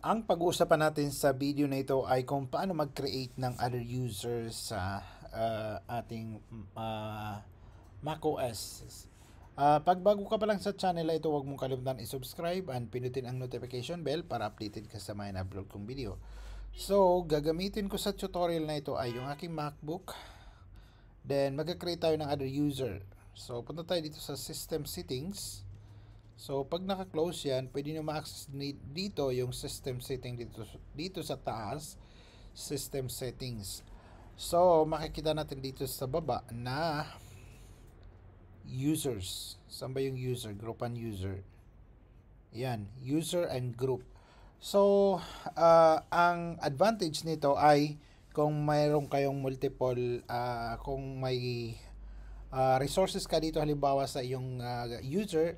Ang pag-uusapan natin sa video na ito ay kung paano mag-create ng other users sa ating macOS. Pag bago ka pa lang sa channel na ito, huwag mong kalimutan i-subscribe and pinutin ang notification bell para updated ka sa mga upload kong video. So, gagamitin ko sa tutorial na ito ay yung aking MacBook. Then, mag-create tayo ng other user. So, punta tayo dito sa System Settings. So, pag naka-close yan, pwede nyo ma-access dito yung system setting dito sa taas, system settings. So, makikita natin dito sa baba na users. Saan ba yung user? Group and user. Yan, user and group. So, ang advantage nito ay kung mayroon kayong multiple, kung may resources ka dito halimbawa sa iyong user,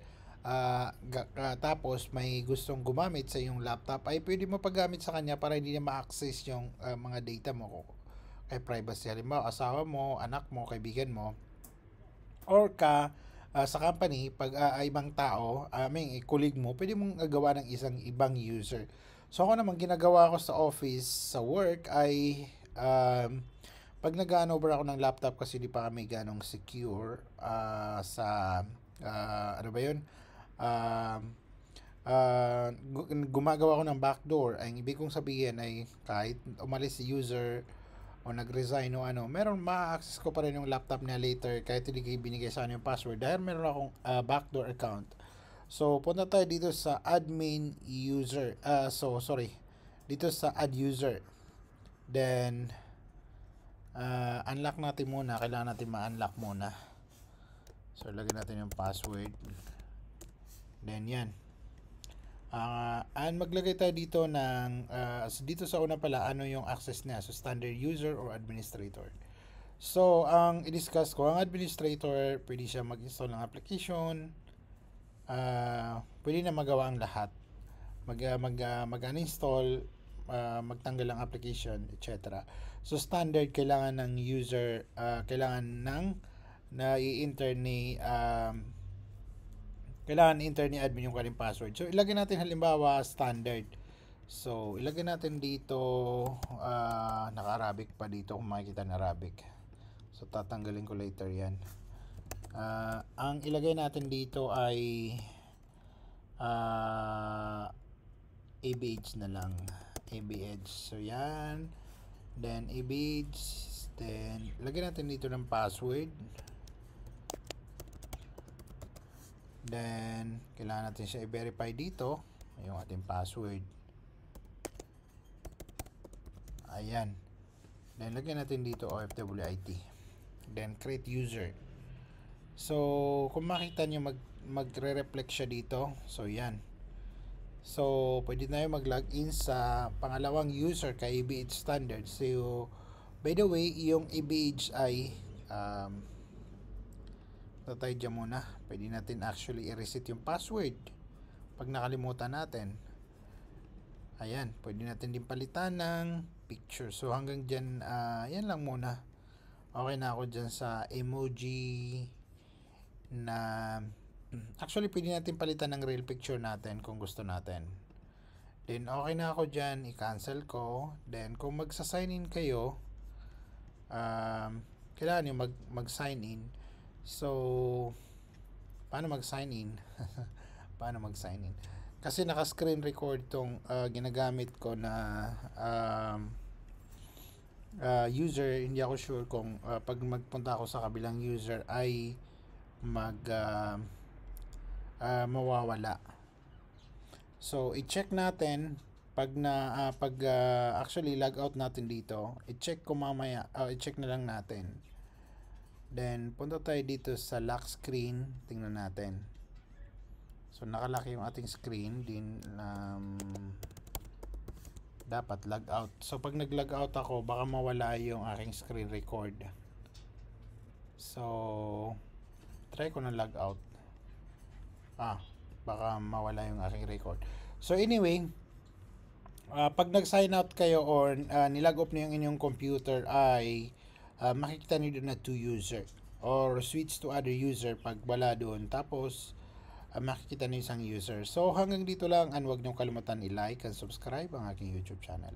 tapos may gustong gumamit sa iyong laptop, ay pwede mo paggamit sa kanya para hindi niya ma-access yung mga data mo kay privacy. Halimbawa, asawa mo, anak mo, kaibigan mo, or sa company, pag ibang tao, may colleague mo, pwede mong gawa ng isang ibang user. So ako naman, ginagawa ko sa office, sa work, ay pag nag-over ako ng laptop kasi di pa kami ganong secure sa ano ba yun, gumagawa ko ng backdoor. Ang ibig kong sabihin ay kahit umalis si user o nag-resign o ano, meron ma-access ko pa rin yung laptop niya later kahit hindi kayo binigay sa yung password dahil meron akong backdoor account. So, punta tayo dito sa admin user. Dito sa add user. Then, unlock natin muna. Kailangan natin ma-unlock muna. So, lagyan natin yung password. Then, yan. And maglagay tayo dito ng, dito sa una pala, ano yung access niya. So, standard user or administrator. So, ang i-discuss ko, ang administrator, pwede siya mag-install ng application. Pwede na magawa ang lahat. Mag-uninstall, magtanggal ang application, etc. So, standard, kailangan ng user, kailangan ng i-enter ni admin yung kanyang password. So, ilagay natin halimbawa standard. So, ilagay natin dito, naka-Arabic pa dito kung makikita na Arabic. So, tatanggalin ko later yan. Ang ilagay natin dito ay ABH na lang. ABH. So, yan. Then, ABH. Then, ilagay natin dito ng password. Then, kailangan natin siya i-verify dito. Yung ating password. Ayan. Then, lagyan natin dito OFWIT. Then, create user. So, kung makita nyo, magre-reflect siya dito. So, yan. So, pwede na yung mag-login sa pangalawang user kay ABH standard. So, by the way, yung ABH ay tayo dyan muna. Pwede natin actually i-reset yung password pag nakalimutan natin. Ayan, pwede natin din palitan ng picture. So hanggang dyan, yan lang muna. Okay na ako dyan sa emoji na actually pwede natin palitan ng real picture natin kung gusto natin. Then okay na ako dyan, i-cancel ko. Then kung magsa-sign in kayo, kailangan nyo mag-sign in. So, paano mag-sign in? Paano mag-sign in? Kasi naka-screen record tong ginagamit ko na user. Hindi ako sure kung pag magpunta ako sa kabilang user ay mawawala. So, i-check natin pag actually log out natin dito. I-check ko mamaya, i-check na lang natin. Then, punta tayo dito sa lock screen. Tingnan natin. So, nakalaki yung ating screen. Din, dapat log out. So, pag nag-log out ako, baka mawala yung aking screen record. So, try ko na log out. Baka mawala yung aking record. So, anyway, pag nag-sign out kayo or nilog off na yung inyong computer ay makikita nyo doon na to user or switch to other user pag wala doon. Tapos makikita ng isang user. So hanggang dito lang, and huwag niyong kalimutan i-like and subscribe ang aking YouTube channel.